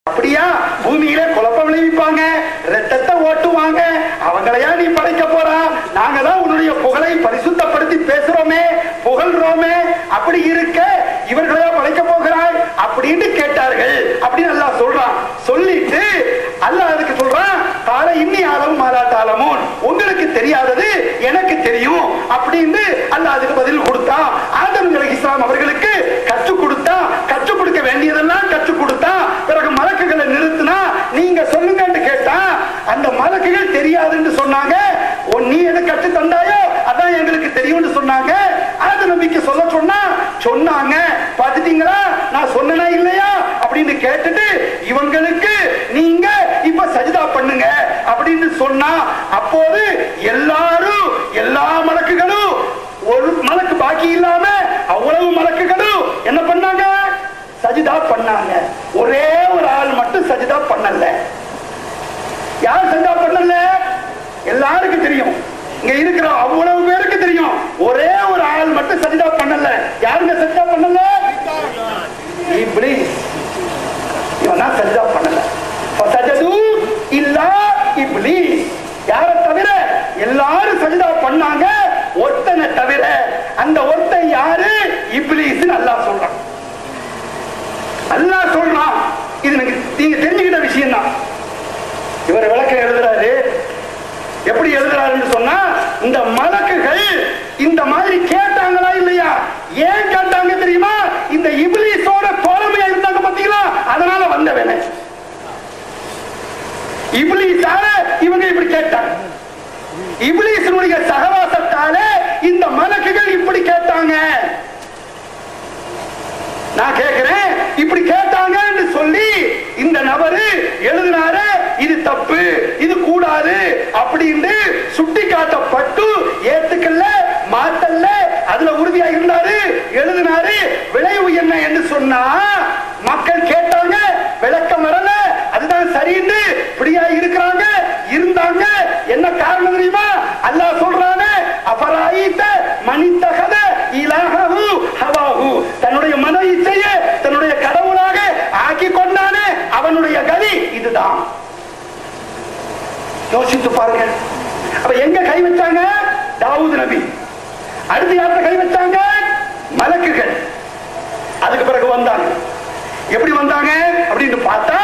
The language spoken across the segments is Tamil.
அப்படியா? பூமியில குழப்பம் விளைவிப்பாங்க, ரத்தத்தை ஓட்டுவாங்க, அவங்களையா நீ படைக்க போறா? நாங்க தான் உன்னுடைய புகழை பரிசுத்தப்படுத்தி பேசுறோமே, புகழ்றோமே, அப்படி இருக்க இவர்களையா படைக்க போகிறாய் அப்படின்னு கேட்டார்கள். அப்படின்னு அல்லாஹ் சொல்றான். சொல்லிட்டு அல்லாஹ் அதுக்கு சொல்றான், கால இன்னி ஆலமும் மாலாட்டாலமும், உங்களுக்கு தெரியாதது எனக்கு தெரியும் அப்படின்னு அல்லாஹ் அதுக்கு பதில் கொடுத்தான். ஆதம் அலைஹிஸ்ஸலாம் அவர்களுக்கு கற்றுக் கொடுத்தான். கற்றுக் கொடுக்க வேண்டியதெல்லாம் கற்றுக் கொடுத்தான். பிறகு மலக்குகளை நிறுத்தினா நீங்க சொல்லுங்கன்னு கேட்டா அந்த மலக்குகள் தெரியாதுன்னு சொன்னாங்க. நீ எதை கற்று தந்தாயோ அதான் எங்களுக்கு தெரியும்னு சொன்னாங்க. அது நம்பிக்கை சொல்ல சொன்னாங்க. பாத்துட்டீங்களா நான் சொன்னா இல்லையா அப்படின்னு கேட்டுட்டு இவங்களுக்கு நீங்க இப்ப சஜிதா பண்ணுங்க அப்படின்னு சொன்னா, அப்போது எல்லாரும் எல்லா மலக்குகளும் ஒரு மலக்கு பாக்கி இல்லாம அவ்வளவு மலக்குகளும் என்ன பண்ணாங்க? சஜிதா பண்ணாங்க. ஒரே ஒரு ஆள் மட்டும் சஜிதா பண்ணல. யார் சஜிதா பண்ணல? எல்லாருக்கும் தெரியும், இங்க இருக்கிற அவ்வளவு பேருக்கு தெரியும். ஒரே ஒரு ஆள் மட்டும் சஜிதா பண்ணல. யாருங்க சஜிதா பண்ணல? இப்லீஸ். இவன் தான் சஜிதா பண்ணல. ஃபஸஜது இல்லா இப்லீஸ். யாரை தவிர எல்லாரும் சஜிதா பண்ணாங்க, ஒருத்தனை தவிர. அந்த ஒருத்தன் யாரு? இப்லீஸ். அல்லாஹ் சொல்றான். அல்லாஹ் சொல்றான். இது நீங்க தெரிஞ்சுக்கிட்ட விஷயம் தான். இவர் விளக்கம் எழுதுறாரு. எப்படி எழுதுறாருன்னு சொன்னா, இந்த மலக்குகள் இந்த மாதிரி கேட்டாங்களா இல்லையா? ஏன் கேட்டாங்க தெரியுமா? இந்த இப்லீஸோட தோழமையா இருந்தாங்க பாத்தீங்களா, அதனால வந்தவன இப்லீஸால இவங்க இப்படி கேட்டாங்க. இப்லீஸினுடைய சகவாசத்தால இந்த மலக்குகள் இப்படி கேட்டாங்க. நான் கேட்கிறேன், இப்படி கேட்டாங்கன்னு சொல்லி இந்த நபரு எழுதினாரு, இது தப்பு, இது கூடாது அப்படின்னு சுட்டி காட்டப்பட்டு ஏத்துக்கல்ல, மாத்தல்ல, அதுல உறுதியா இருந்தாரு, எழுதினாரு. விளைவு என்ன என்று சொன்னா, மக்கள் கேட்டாங்க, விளக்கம் வரல, அதுதான் சரின்னு இப்படியா இருக்கிறாங்க, இருந்தாங்க. என்ன காரணம் தெரியுமா? அல்லாஹ் சொல்றானே, அபராயித மனிதகத இலாஹு ஹவாஹு, தன்னுடைய மன இச்சையை தன்னுடைய கடவுளாக ஆக்கி கொண்டானே, அவனுடைய கதி இதுதான். யோசித்து பாருங்க. அப்ப எங்க கை வச்சாங்க? தாவூத் நபி. அடுத்து யார்கிட்ட கை வச்சாங்க? மலக்குகள். அதுக்கு பிறகு வந்தாங்க. எப்படி வந்தாங்க அப்படின்னு பார்த்தா,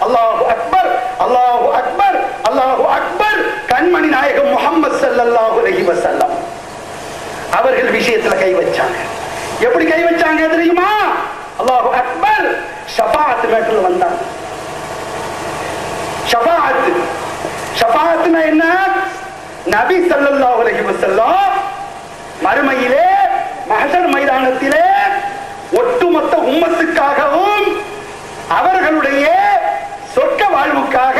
அல்லாஹு அக்பர், அல்லாஹு அக்பர், அல்லாஹு அக்பர், கண்மணி நாயகம் முஹம்மது ஸல்லல்லாஹு அலைஹி வஸல்லம் அவர்கள் விஷயத்துல கை வச்சாங்க. எப்படி கை வச்சாங்க தெரியுமா? அல்லாஹு அக்பர், ஷஃபாஅத் மேட்டர்ல வந்தாங்க. ஷஃபாஅத், ஷஃபாஅத்னா என்ன? நபி ஸல்லல்லாஹு அலைஹி வஸல்லம் மறுமையிலே மஹ்ஷர் மைதானத்திலே ஒட்டுமொத்த உம்மத்துக்காகவும் அவர்களுடைய சொர்க்க வாழ்வுக்காக,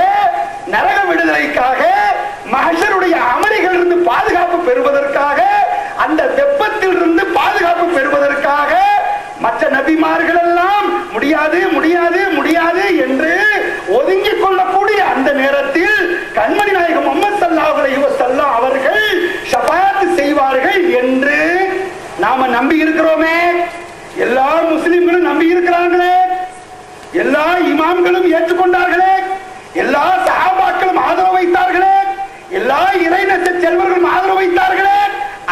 நரக விடுதலைக்காக, மஹ்ஷருடைய அமலிகள் இருந்து பாதுகாப்பு பெறுவதற்காக, அந்த வெப்பத்தில் இருந்து பாதுகாப்பு பெறுவதற்காக மற்ற நபிமார்கள் எல்லாம் முடியாது முடியாது முடியாது என்று ஒதுங்கிக் கொள்ளக்கூடிய அந்த நேரத்தில் கண்மணி நாயகம் முஹம்மது ஸல்லல்லாஹு அலைஹி வஸல்லம் அவர்கள் ஷஃபாஅத் செய்வார்கள் என்று நாம நம்பி இருக்கிறோமே. எல்லா முஸ்லிம்களும் நம்பி இருக்கிறாங்களே, எல்லா இமாம்களும் ஏற்றுக்கொண்டார்களே, எல்லா சஹாபாக்களும் ஆதரவு வைத்தார்களே, எல்லா இறைநேச செல்வர்களும் ஆதரவு வைத்தார்களே.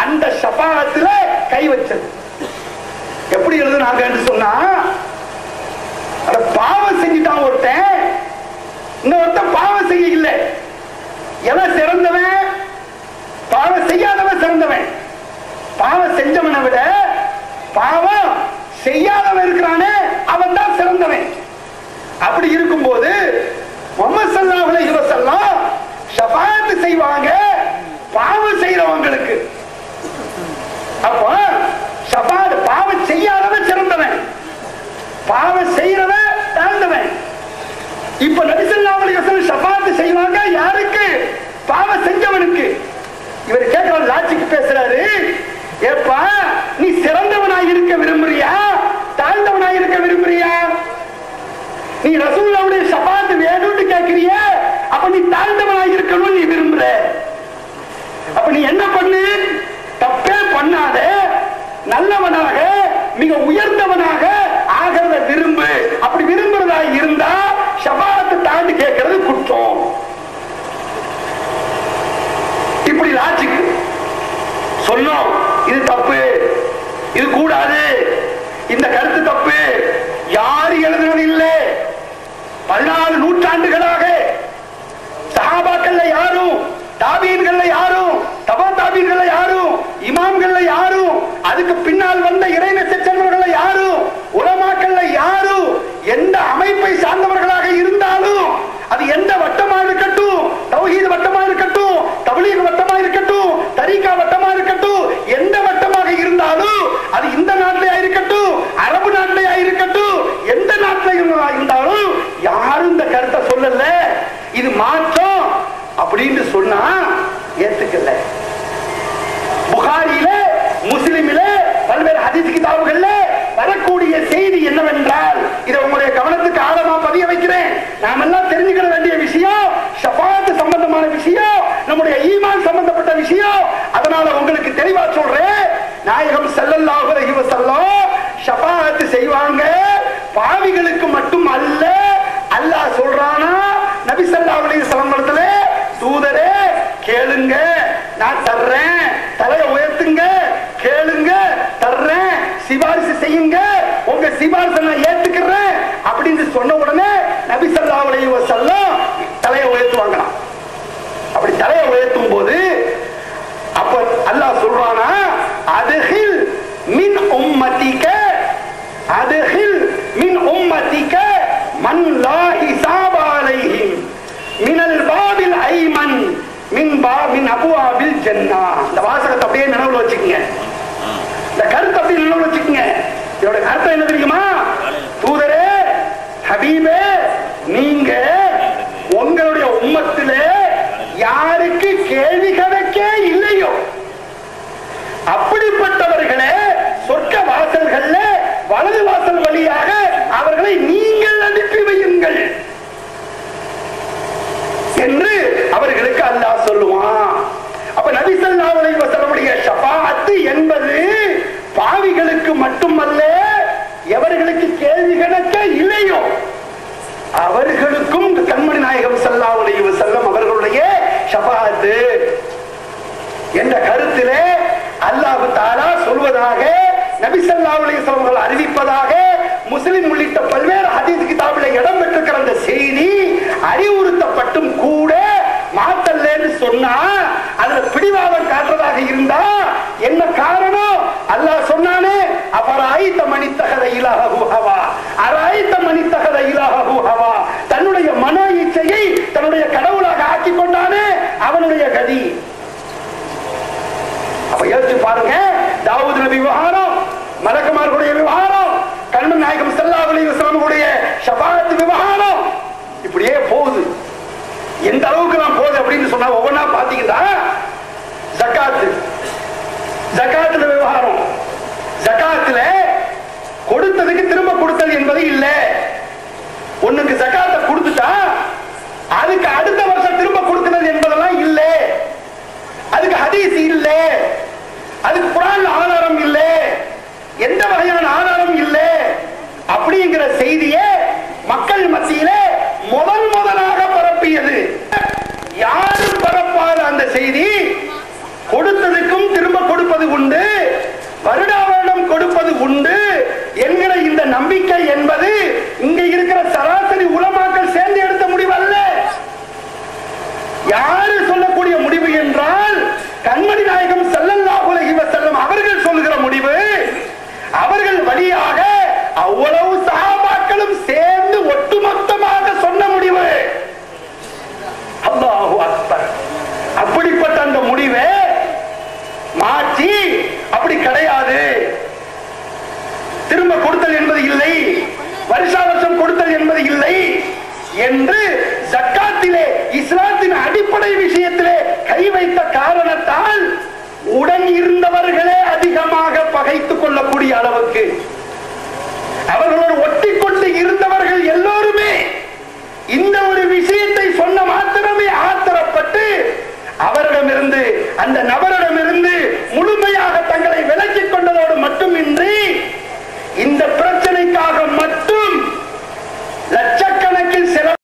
அந்த ஷஃபாஅத்துல கை வச்சது எப்படி எழுதுனாங்க என்று சொன்னா, பாவம் செஞ்சுட்டான் ஒருத்தன், இன்னொருத்தன் பாவம் செய்ய இல்லை. எவன் சிறந்தவன்? பாவம் செய்யாதவன் சிறந்தவன். பாவம் செஞ்சவனை விட பாவம் செய்யாதவன் இருக்கிறானே, அவன் தான் சிறந்தவன். அப்படி இருக்கும்போது முஹம்மது ஸல்லல்லாஹு அலைஹி வஸல்லம் ஷஃபாஅத் செய்வாங்க பாவம் செய்யறவங்களுக்கு. அப்போ ஷஃபாஅத், பாவம் செய்யாதவன் சிறந்தவன், பாவம் செய்யறவன் தாழ்ந்தவன். இப்ப நபி ஸல்லல்லாஹு அலைஹி வஸல்லம் ஷஃபாஅத் செய்வாங்க யாருக்கு? பாவம் செஞ்சவனுக்கு. இவர் கேட்கிற லாஜிக் பேசுறாரு. ஏப்பா, நீ சிறந்தவனாய் இருக்க விரும்புறியா, தாழ்ந்தவனாய் இருக்க விரும்புறியா? நீ ரசூலுல்லாஹ்வுடைய ஷஃபாஅத் வேணும்னு கேட்கிறிய, அப்ப நீ தாழ்ந்தவனாய் இருக்கணும் நீ விரும்புற. அப்ப நீ என்ன பண்ணு? தப்பே பண்ணாத, நல்லவனாக மிக உயர்ந்தவனாக ஆகிறத விரும்பு. அப்படி விரும்புறதா இருந்தா ஷஃபாஅத் சொன்னது இல்லை. 14 நூற்றாண்டுகளாக சஹாபாக்கள்ல யாரும், தாபீன்கள்ல யாரும், தபா தாபீன்கள்ல யாரும், இமாம்கள்ல யாரும், அதுக்கு பின்னால் வந்த இறைநேச செல்வர்கள யாரும், உலமாக்கள்ல யாரும், எந்த அமைப்பை சார்ந்தவர்களாக இருந்தாலும், அது எந்த வட்டமா இருக்கட்டும், தௌஹீத் வட்டமா இருக்கட்டும், தப்லீக் வட்டமா இருக்கட்டும், தரீகா வட்டமா இருக்கட்டும், எந்த வட்டமாக இருந்தாலும், அது இந்த நாட்டிலே இருக்கட்டும், அரபு நாட்டிலே இருக்கட்டும், எந்த நாட்டிலே இருந்தாலும் யாரும் இந்த கருத்தை சொல்லல. இது மாற்றம் அப்படின்னு சொன்னா ஏத்துக்கல. புகாரியில, முஸ்லிமில, பல்வேறு ஹதீஸ் கிதாபுகள்ல வரக்கூடிய செய்தி என்னவென்றால், இதை உங்களுடைய கவனத்துக்கு ஆழமா பதிய வைக்கிறேன். நாம் எல்லாம் தெரிஞ்சுக்கிற வேண்டிய விஷயம், ஷஃபாத் சம்பந்தமான விஷயம், நம்முடைய ஈமான் சம்பந்தப்பட்ட விஷயம். அதனால உங்களுக்கு தெளிவா சொல்றேன், நாயகம் ஸல்லல்லாஹு அலைஹி வஸல்லம் ஷஃபாத் செய்வாங்க. பாவிகளுக்கு மட்டும் அல்ல. அல்லாஹ் சொல்றானா நபி ஸல்லல்லாஹு அலைஹி வஸல்லம், தூதரே கேளுங்க, நான் தர்றேன், தலையை உயர்த்துங்க, கேளுங்க, தர்றேன், சிபாரிசு செய்யுங்க, உங்க சிபாரிசை நான் ஏத்துக்கிறேன் அப்படின்னு சொன்ன உடனே நபி ஸல்லல்லாஹு அலைஹி வஸல்லம் தலையை உயர்த்துவாங்களாம். அப்படி தலையை உயர்த்தும் போது அப்ப அல்லாஹ் சொல்றானா, அதுஹில் மின் உம்மதிக, அதுஹில் மின் உம்மதிக மன் லா ஹிசாப அலைஹிம் மினல் பாபில் ஐமன் மின் அபுவாபில் ஜன்னா. இந்த வாசகத்தை அப்படியே நினைவுல வச்சுக்கங்க, இந்த கருத்தை அப்படியே நினைவுல வச்சுக்கங்க. இதோட அர்த்தம் என்ன தெரியுமா? தூதரே, ஹபீபே, நீங்க உங்களுடைய உம்மத்திலே யாருக்கு கேள்வி கணக்கே இல்லையோ அப்படிப்பட்டவர்களே சொர்க்க வாசல்கள்ல வலது வாசல் வழியாக அவர்களை நீங்கள் அனுப்பி வையுங்கள் என்று அவர்களுக்கு அல்லாஹ் சொல்லுவான். அப்ப நபி ஸல்லல்லாஹு அலைஹி வஸல்லம் ஷஃபாஅத் என்பது பாவிகளுக்கு மட்டுமல்ல, எவர்களுக்கு கேள்வி கணக்கே இல்லையோ அவர்களுக்கும் கண்மணி நாயகம் ஸல்லல்லாஹு அலைஹி வஸல்லம் அவர்களுடைய ஷஃபாஅத் என்ற கருத்திலே அல்லாஹ் தஆலா சொல்வதாக, நபி ஸல்லல்லாஹு அலைஹி வஸல்லம் அறிவிப்பதாக முஸ்லிம் உள்ளிட்ட பல்வேறு ஹதீஸ் கிதாபில் இடம் பெற்றிருக்கிற அந்த செய்தி அறிவுறுத்தப்பட்டும் கூட மாத்தல்லேன்னு சொன்னா அதுல பிடிவாதம் காட்டுறதாக இருந்தா என்ன காரணம்? அல்லாஹ் சொன்னானே, அபராயித மனித்தகத இலாஹு ஹவா, அராயித மனித்தகத இலாஹு ஹவா, தன்னுடைய மனோ இச்சையை தன்னுடைய கடவுளாக ஆக்கி கொண்டானே அவனுடைய கதி. அப்ப யோசிச்சு பாருங்க, தாவூத் நபி விவகாரம், மலக்குமார்களுடைய விவகாரம், கண்மணி நாயகம் ஸல்லல்லாஹு அலைஹி வஸல்லம் ஷஃபாஅத் விவகாரம், இப்படியே போகுது. எந்த அளவுக்கு நான் போகுது அப்படின்னு சொன்னா ஒவ்வொன்றா பாத்தீங்கன்னா, ஜகாத், ஜகாத்துல விவகாரம், ஜகாத்துல கொடுத்ததுக்கு திரும்ப கொடுத்தல் என்பது இல்ல. ஒண்ணுக்கு ஜகாத்தை கொடுத்துட்டா அதுக்கு அடுத்த வருஷம் திரும்ப கொடுக்கிறது என்பதெல்லாம் இல்ல. அதுக்கு ஹதீஸ் இல்ல, அதுக்கு குர்ஆன் ஆதாரம் இல்ல, எந்த வகையான ஆதாரம் இல்ல. அப்படிங்கிற செய்தியை மக்கள் மத்தியிலே முதலாக பரப்பியது. யாரும் பரப்பாத அந்த செய்தி, கொடுத்ததுக்கும் திரும்ப கொடுப்பது உண்டு, வருடா வருடம் கொடுப்பது உண்டு என்கிற இந்த நம்பிக்கை என்பது இங்க இருக்கிற சராசரி உலமாக்கள் சேர்ந்து எடுத்த முடிவு அல்ல. யாரு சொல்லக்கூடிய முடிவு என்றால், கண்மணி நாயகம் ஸல்லல்லாஹு அலைஹி வஸல்லம் அவர்கள் சொல்லுகிற முடிவு. அவர்கள் வழியாக அவ்வளவு சஹாபாக்களும் சேர்ந்து ஒட்டுமொத்தமாக சொன்ன முடிவு. அல்லாஹு அக்பர். அப்படிப்பட்ட அந்த முடிவை மாற்றி அப்படி கிடையாது, திரும்ப கொடுத்தல் என்பது இல்லை, வருஷா வருஷம் கொடுத்தல் என்பது இல்லை என்று ஜக்காத்திலே இஸ்லாத்தின் அடிப்படை விஷயத்திலே கை வைத்த காரணத்தால் உடன் இருந்தவர்களே அதிகமாக பகைத்துக் கொள்ளக்கூடிய அளவுக்கு, அவர்களோடு ஒட்டிக்கொண்டு இருந்தவர்கள் எல்லோருமே இந்த ஒரு விஷயத்தை சொன்ன மாத்திரமே ஆத்திரப்பட்டு அவரிடமிருந்து அந்த நபர்